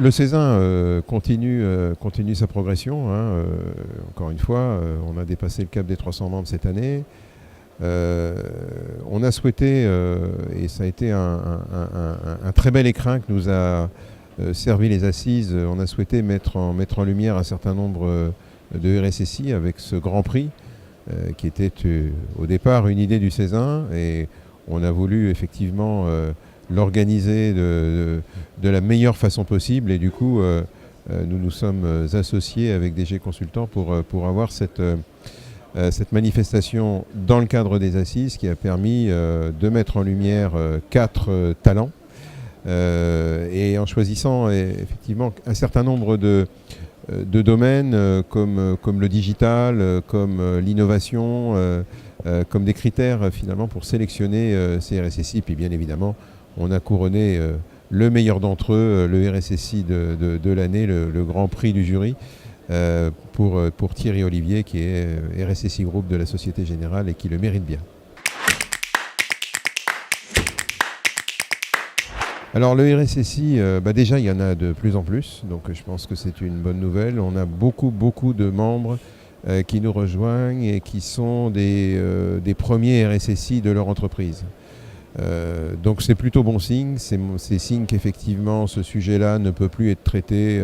Le Césin continue sa progression, hein. Encore une fois, on a dépassé le cap des 300 membres cette année. On a souhaité, et ça a été un très bel écrin que nous a servi les assises, on a souhaité mettre en lumière un certain nombre de RSSI avec ce grand prix qui était au départ une idée du Césin, et on a voulu effectivement l'organiser de la meilleure façon possible, et du coup nous nous sommes associés avec DG Consultants pour avoir cette manifestation dans le cadre des assises qui a permis de mettre en lumière 4 talents et en choisissant effectivement un certain nombre de domaines comme le digital, comme l'innovation, comme des critères finalement pour sélectionner ces RSSI. Puis bien évidemment, on a couronné le meilleur d'entre eux, le RSSI de l'année, le grand prix du jury, pour Thierry Olivier, qui est RSSI Group de la Société Générale et qui le mérite bien. Alors le RSSI, déjà il y en a de plus en plus, donc je pense que c'est une bonne nouvelle. On a beaucoup de membres qui nous rejoignent et qui sont des premiers RSSI de leur entreprise. Donc c'est plutôt bon signe, c'est signe qu'effectivement ce sujet-là ne peut plus être traité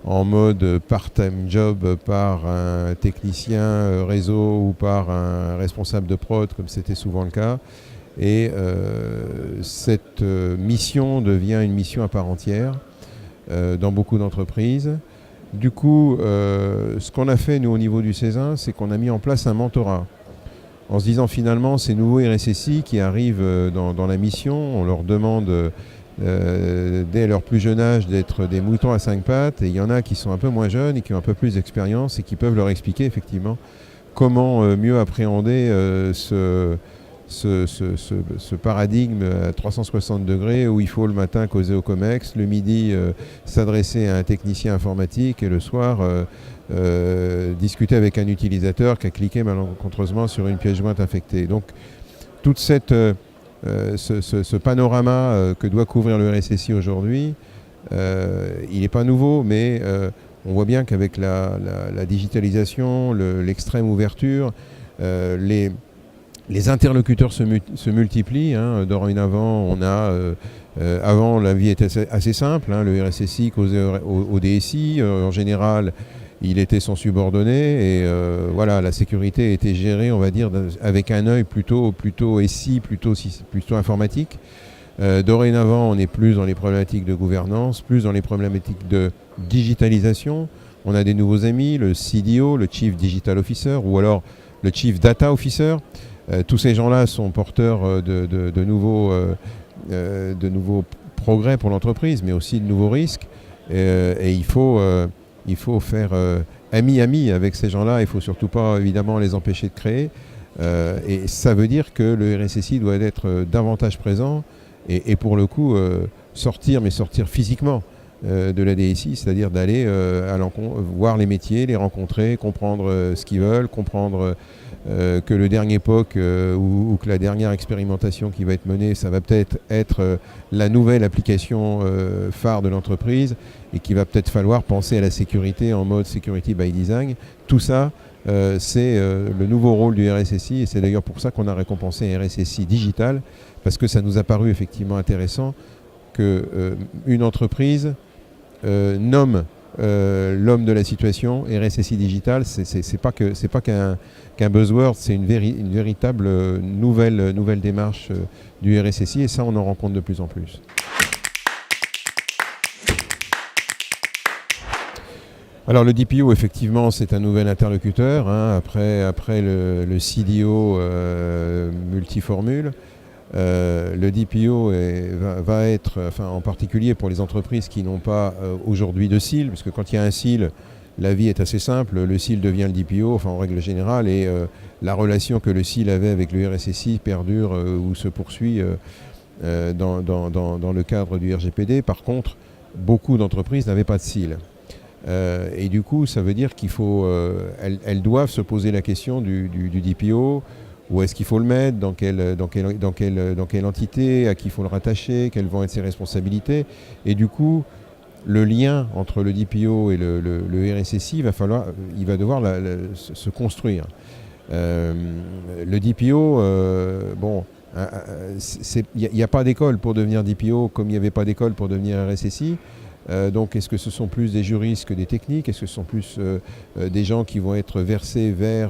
en mode part-time job par un technicien réseau ou par un responsable de prod comme c'était souvent le cas. Et cette mission devient une mission à part entière dans beaucoup d'entreprises. Du coup, ce qu'on a fait nous au niveau du Césin, c'est qu'on a mis en place un mentorat. En se disant finalement, ces nouveaux RSSI qui arrivent dans la mission, on leur demande dès leur plus jeune âge d'être des moutons à 5 pattes, et il y en a qui sont un peu moins jeunes et qui ont un peu plus d'expérience et qui peuvent leur expliquer effectivement comment mieux appréhender ce paradigme à 360 degrés où il faut le matin causer au COMEX, le midi s'adresser à un technicien informatique et le soir discuter avec un utilisateur qui a cliqué malencontreusement sur une pièce jointe infectée. Donc toute ce panorama que doit couvrir le RSSI aujourd'hui, il n'est pas nouveau, mais on voit bien qu'avec la digitalisation, l'extrême ouverture, les interlocuteurs se multiplient. Hein. Dorénavant, on a avant la vie était assez simple. Hein. Le RSSI causait au DSI. En général, il était son subordonné et voilà, la sécurité était gérée, on va dire, avec un œil plutôt SI, plutôt informatique. Dorénavant, on est plus dans les problématiques de gouvernance, plus dans les problématiques de digitalisation. On a des nouveaux amis, le CDO, le Chief Digital Officer, ou alors le Chief Data Officer. Tous ces gens-là sont porteurs de nouveaux progrès pour l'entreprise, mais aussi de nouveaux risques. Et il faut faire ami avec ces gens-là. Il ne faut surtout pas, évidemment, les empêcher de créer. Et ça veut dire que le RSSI doit être davantage présent et pour le coup, sortir physiquement de la DSI, c'est-à-dire d'aller voir les métiers, les rencontrer, comprendre ce qu'ils veulent, comprendre que le dernier POC ou que la dernière expérimentation qui va être menée, ça va peut-être être la nouvelle application phare de l'entreprise et qu'il va peut-être falloir penser à la sécurité en mode security by design. Tout ça, c'est le nouveau rôle du RSSI et c'est d'ailleurs pour ça qu'on a récompensé un RSSI digital, parce que ça nous a paru effectivement intéressant qu'une entreprise nomme l'homme de la situation. RSSI digital, c'est pas qu'un buzzword, c'est une véritable nouvelle démarche du RSSI, et ça on en rencontre de plus en plus. Alors le DPO, effectivement, c'est un nouvel interlocuteur, hein, après le CDO multiformule. Le DPO va être, en particulier pour les entreprises qui n'ont pas aujourd'hui de SIL, parce que quand il y a un SIL, la vie est assez simple, le SIL devient le DPO, en règle générale, et la relation que le SIL avait avec le RSSI perdure ou se poursuit dans le cadre du RGPD. Par contre, beaucoup d'entreprises n'avaient pas de SIL. Et du coup, ça veut dire qu'il faut, elles doivent se poser la question du DPO. Où est-ce qu'il faut le mettre, dans quelle entité, à qui il faut le rattacher, quelles vont être ses responsabilités. Et du coup, le lien entre le DPO et le RSSI, il va devoir se construire. Le DPO, bon, il n'y a pas d'école pour devenir DPO comme il n'y avait pas d'école pour devenir RSSI. Donc est-ce que ce sont plus des juristes que des techniques? Est-ce que ce sont plus des gens qui vont être versés vers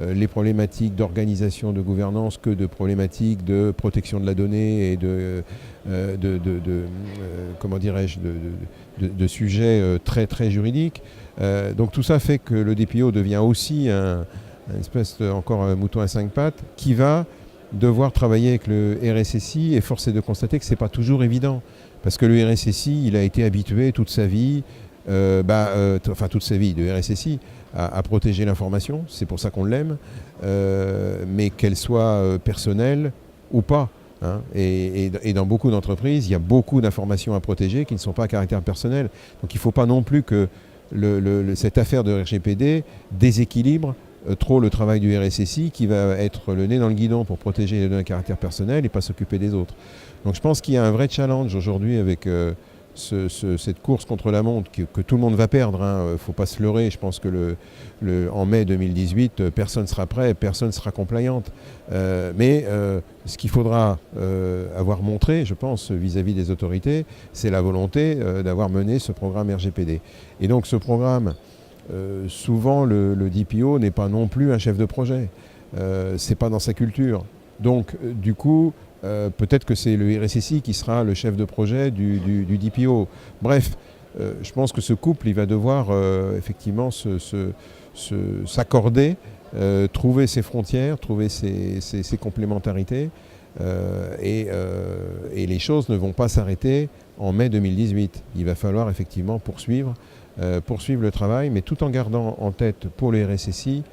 les problématiques d'organisation, de gouvernance que de problématiques de protection de la donnée et comment dirais-je, de sujets très très juridiques? Donc tout ça fait que le DPO devient aussi une espèce encore un mouton à 5 pattes qui va devoir travailler avec le RSSI, et force est de constater que ce n'est pas toujours évident. Parce que le RSSI, il a été habitué toute sa vie, toute sa vie de RSSI, à protéger l'information. C'est pour ça qu'on l'aime, mais qu'elle soit personnelle ou pas. Hein. Et dans beaucoup d'entreprises, il y a beaucoup d'informations à protéger qui ne sont pas à caractère personnel. Donc il ne faut pas non plus que cette affaire de RGPD déséquilibre trop le travail du RSSI, qui va être le nez dans le guidon pour protéger les données à caractère personnel et pas s'occuper des autres. Donc je pense qu'il y a un vrai challenge aujourd'hui avec cette course contre la montre que tout le monde va perdre. Il ne faut pas se leurrer. Je pense que en mai 2018, personne ne sera prêt, personne ne sera compliante. Mais ce qu'il faudra avoir montré, je pense, vis-à-vis des autorités, c'est la volonté d'avoir mené ce programme RGPD. Et donc ce programme, souvent le DPO n'est pas non plus un chef de projet. C'est pas dans sa culture. Donc du coup, peut-être que c'est le RSSI qui sera le chef de projet du DPO. Bref, je pense que ce couple, il va devoir effectivement s'accorder, trouver ses frontières, trouver ses complémentarités. Et les choses ne vont pas s'arrêter en mai 2018. Il va falloir effectivement poursuivre le travail, mais tout en gardant en tête pour le RSSI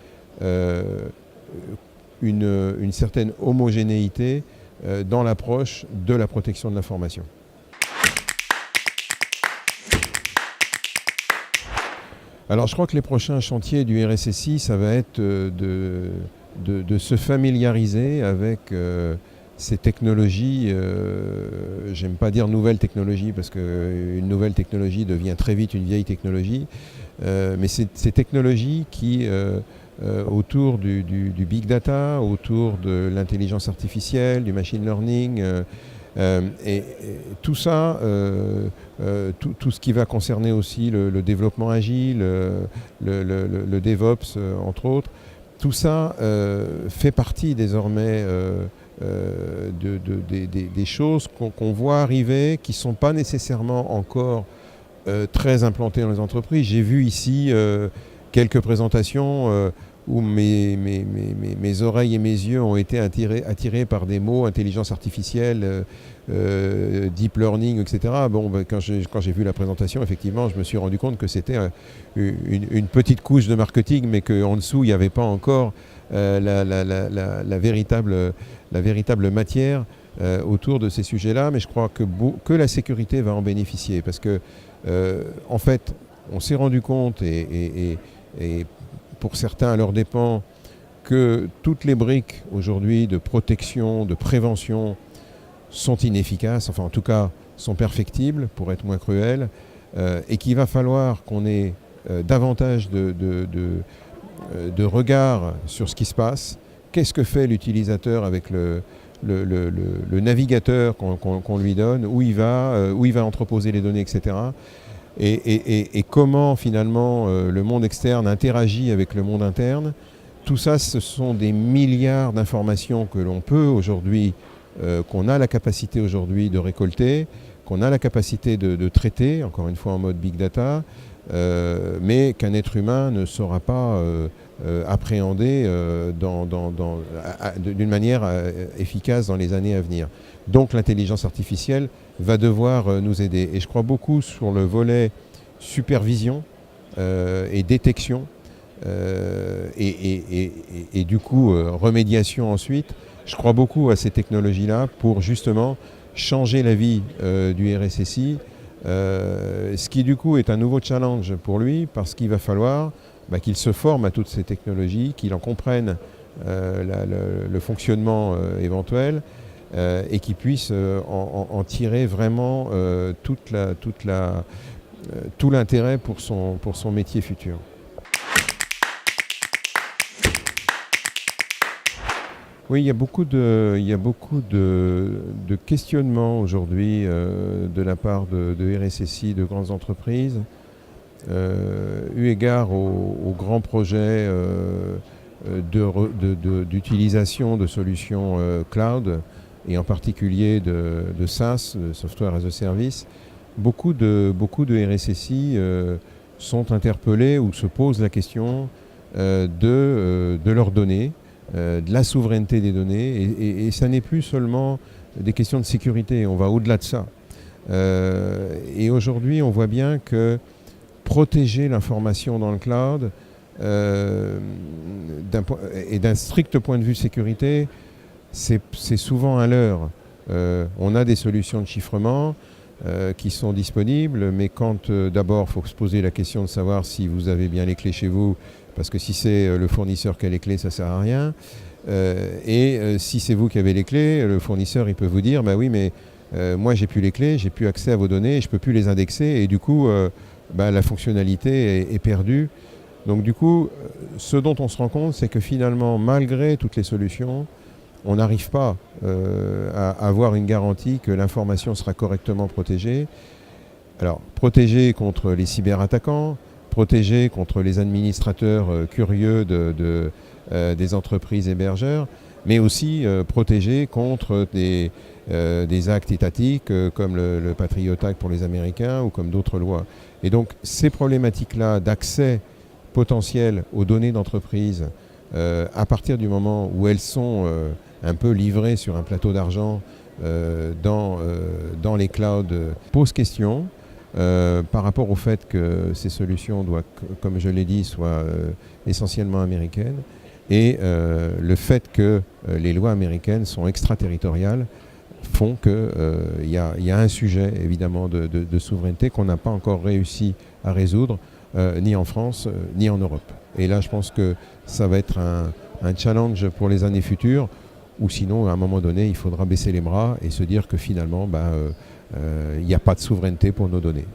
une certaine homogénéité dans l'approche de la protection de l'information. Alors je crois que les prochains chantiers du RSSI, ça va être de se familiariser avec ces technologies, j'aime pas dire nouvelles technologies, parce qu'une nouvelle technologie devient très vite une vieille technologie, mais ces technologies qui, autour du big data, autour de l'intelligence artificielle, du machine learning, et tout ça, tout ce qui va concerner aussi le développement agile, le DevOps, entre autres, tout ça fait partie désormais des choses qu'on voit arriver, qui ne sont pas nécessairement encore très implantées dans les entreprises. J'ai vu ici quelques présentations où mes oreilles et mes yeux ont été attirés par des mots, intelligence artificielle, deep learning, etc. Bon, quand j'ai vu la présentation, effectivement, je me suis rendu compte que c'était une petite couche de marketing, mais qu'en dessous, il n'y avait pas encore la véritable matière autour de ces sujets-là. Mais je crois que la sécurité va en bénéficier, parce que, en fait, on s'est rendu compte, et pour certains à leurs dépens, que toutes les briques aujourd'hui de protection, de prévention sont inefficaces, enfin en tout cas sont perfectibles, pour être moins cruel, et qu'il va falloir qu'on ait davantage de regard sur ce qui se passe. Qu'est-ce que fait l'utilisateur avec le navigateur qu'on lui donne, où il va entreposer les données, etc. Et comment finalement le monde externe interagit avec le monde interne. Tout ça, ce sont des milliards d'informations que l'on peut aujourd'hui, qu'on a la capacité aujourd'hui de récolter, qu'on a la capacité de traiter, encore une fois en mode big data, mais qu'un être humain ne saura pas appréhender d'une manière efficace dans les années à venir. Donc l'intelligence artificielle va devoir nous aider. Et je crois beaucoup sur le volet supervision et détection, et du coup remédiation ensuite. Je crois beaucoup à ces technologies-là pour justement changer la vie du RSSI, ce qui du coup est un nouveau challenge pour lui, parce qu'il va falloir qu'il se forme à toutes ces technologies, qu'il en comprenne le fonctionnement éventuel, et qu'il puisse en tirer vraiment toute la tout l'intérêt pour son métier futur. Oui, il y a beaucoup de questionnements aujourd'hui de la part de RSSI, de grandes entreprises, eu égard aux grands projets d'utilisation de solutions cloud, et en particulier de SaaS, de Software as a Service. Beaucoup de RSSI sont interpellés ou se posent la question de leurs données, de la souveraineté des données, et ça n'est plus seulement des questions de sécurité, on va au-delà de ça. Et aujourd'hui, on voit bien que protéger l'information dans le cloud, et d'un strict point de vue sécurité, c'est souvent un leurre. On a des solutions de chiffrement qui sont disponibles, mais quand d'abord il faut se poser la question de savoir si vous avez bien les clés chez vous, parce que si c'est le fournisseur qui a les clés, ça ne sert à rien. Si c'est vous qui avez les clés, le fournisseur il peut vous dire bah oui, mais moi j'ai plus les clés, j'ai plus accès à vos données, je ne peux plus les indexer, et du coup la fonctionnalité est perdue. Donc du coup, ce dont on se rend compte, c'est que finalement, malgré toutes les solutions, on n'arrive pas à avoir une garantie que l'information sera correctement protégée. Alors, protégée contre les cyberattaquants, protégée contre les administrateurs curieux des entreprises hébergeurs, mais aussi protégée contre des actes étatiques comme le Patriot Act pour les Américains ou comme d'autres lois. Et donc, ces problématiques-là d'accès potentiel aux données d'entreprise, à partir du moment où elles sont un peu livrées sur un plateau d'argent dans les clouds, pose question par rapport au fait que ces solutions doivent, comme je l'ai dit, soient essentiellement américaines, et le fait que les lois américaines sont extraterritoriales font qu'il y a un sujet évidemment de souveraineté qu'on n'a pas encore réussi à résoudre, ni en France, ni en Europe. Et là, je pense que ça va être un challenge pour les années futures, ou sinon, à un moment donné, il faudra baisser les bras et se dire que finalement, il n'y a pas de souveraineté pour nos données.